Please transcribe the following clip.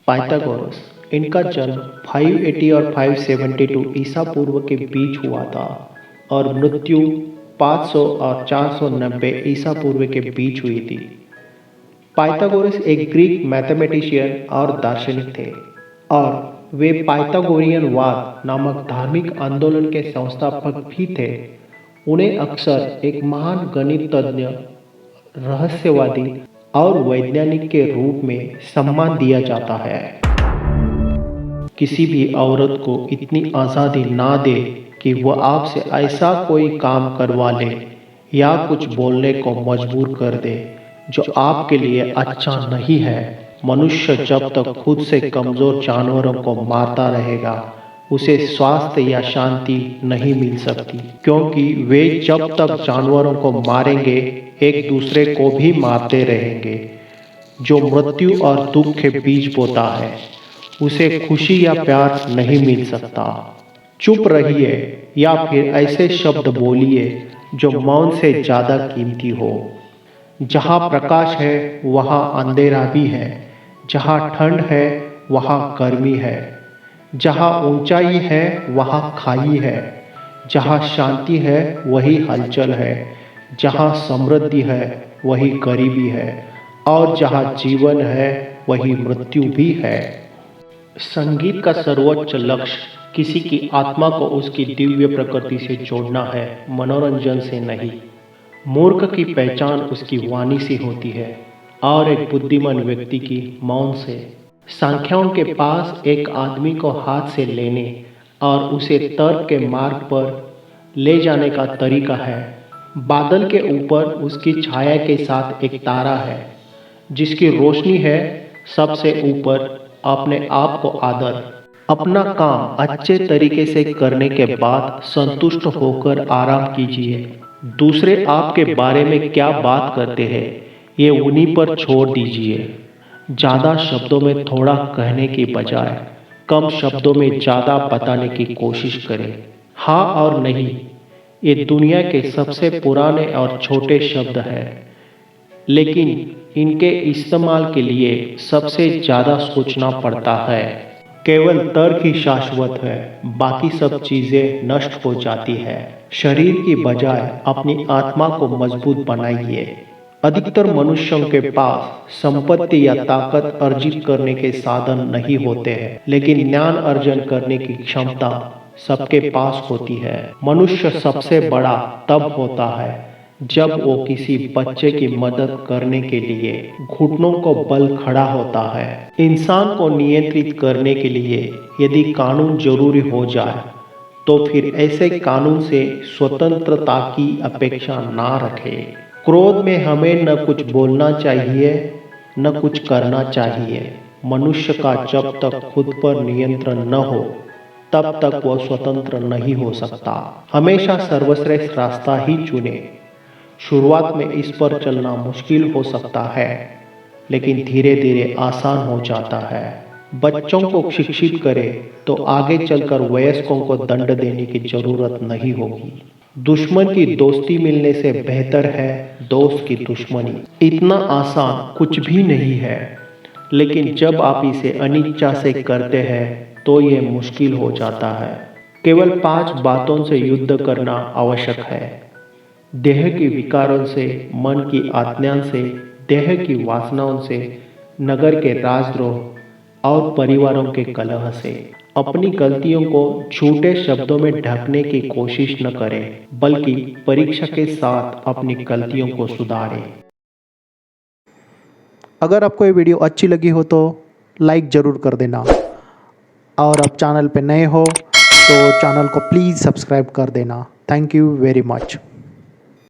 Pythagoras, इनका जन्म 580 और 572 ईसा पूर्व के बीच हुआ था और मृत्यु 500 और 490 ईसा पूर्व के बीच हुई थी। पाइथागोरस एक ग्रीक मैथमेटिशियन और दार्शनिक थे और वे पाइथागोरियन वाद नामक धार्मिक आंदोलन के संस्थापक भी थे। उन्हें अक्सर एक महान गणितज्ञ, रहस्यवादी और वैज्ञानिक के रूप में सम्मान दिया जाता है। किसी भी औरत को इतनी आज़ादी ना दे कि वह आपसे ऐसा कोई काम करवा ले या कुछ बोलने को मजबूर कर दे जो आपके लिए अच्छा नहीं है। मनुष्य जब तक खुद से कमजोर जानवरों को मारता रहेगा, उसे स्वास्थ्य या शांति नहीं मिल सकती, क्योंकि वे जब तक जानवरों को मारेंगे एक दूसरे को भी मारते रहेंगे। जो मृत्यु और दुख के बीज बोता है, उसे खुशी या प्यार नहीं मिल सकता। चुप रहिए या फिर ऐसे शब्द बोलिए जो मौन से ज्यादा कीमती हो। जहाँ प्रकाश है वहाँ अंधेरा भी है, जहाँ ठंड है वहाँ गर्मी है, जहाँ ऊंचाई है वहाँ खाई है, जहाँ शांति है वही हलचल है, जहाँ समृद्धि है वही गरीबी है और जहाँ जीवन है वही मृत्यु भी है। संगीत का सर्वोच्च लक्ष्य किसी की आत्मा को उसकी दिव्य प्रकृति से जोड़ना है, मनोरंजन से नहीं। मूर्ख की पहचान उसकी वाणी से होती है और एक बुद्धिमान व्यक्ति की मौन से। संख्याओं के पास एक आदमी को हाथ से लेने और उसे तर्क के मार्ग पर ले जाने का तरीका है। बादल के ऊपर उसकी छाया के साथ एक तारा है जिसकी रोशनी है सबसे ऊपर। अपने आप को आदर, अपना काम अच्छे तरीके से करने के बाद संतुष्ट होकर आराम कीजिए। दूसरे आपके बारे में क्या बात करते हैं ये उन्हीं पर छोड़ दीजिए। ज़्यादा शब्दों में थोड़ा कहने की बजाय कम शब्दों में ज़्यादा बताने की कोशिश करें। हाँ और नहीं, ये दुनिया के सबसे पुराने और छोटे शब्द हैं, लेकिन इनके इस्तेमाल के लिए सबसे ज़्यादा सोचना पड़ता है। केवल तर्क ही शाश्वत है, बाकी सब चीज़ें नष्ट हो जाती है। शरीर की बजाय अपनी आत्मा को मजबूत बनाइए। अधिकतर मनुष्यों के पास संपत्ति या ताकत अर्जित करने के साधन नहीं होते हैं, लेकिन ज्ञान अर्जन करने की क्षमता सबके पास होती है। मनुष्य सबसे बड़ा तब होता है जब वो किसी बच्चे की मदद करने के लिए घुटनों को बल खड़ा होता है। इंसान को नियंत्रित करने के लिए यदि कानून जरूरी हो जाए तो फिर ऐसे कानून से स्वतंत्रता की अपेक्षा ना रखें। क्रोध में हमें न कुछ बोलना चाहिए न कुछ करना चाहिए। मनुष्य का जब तक खुद पर नियंत्रण न हो तब तक वह स्वतंत्र नहीं हो सकता। हमेशा सर्वश्रेष्ठ रास्ता ही चुने। शुरुआत में इस पर चलना मुश्किल हो सकता है, लेकिन धीरे धीरे आसान हो जाता है। बच्चों को शिक्षित करें तो आगे चलकर वयस्कों को दंड देने की जरूरत नहीं होगी। दुश्मन की दोस्ती मिलने से बेहतर है दोस्त की दुश्मनी। इतना आसान कुछ भी नहीं है, लेकिन जब आप इसे अनिच्छा से करते हैं तो ये मुश्किल हो जाता है। केवल 5 बातों से युद्ध करना आवश्यक है। देह के विकारों से, मन की आज्ञा से, देह की वासनाओं से, नगर के राजद्रोह और परिवारों के कलह से। अपनी गलतियों को झूठे शब्दों में ढकने की कोशिश न करें, बल्कि परीक्षा के साथ अपनी गलतियों को सुधारें। अगर आपको ये वीडियो अच्छी लगी हो तो लाइक ज़रूर कर देना, और आप चैनल पे नए हो तो चैनल को प्लीज़ सब्सक्राइब कर देना। Thank you very much.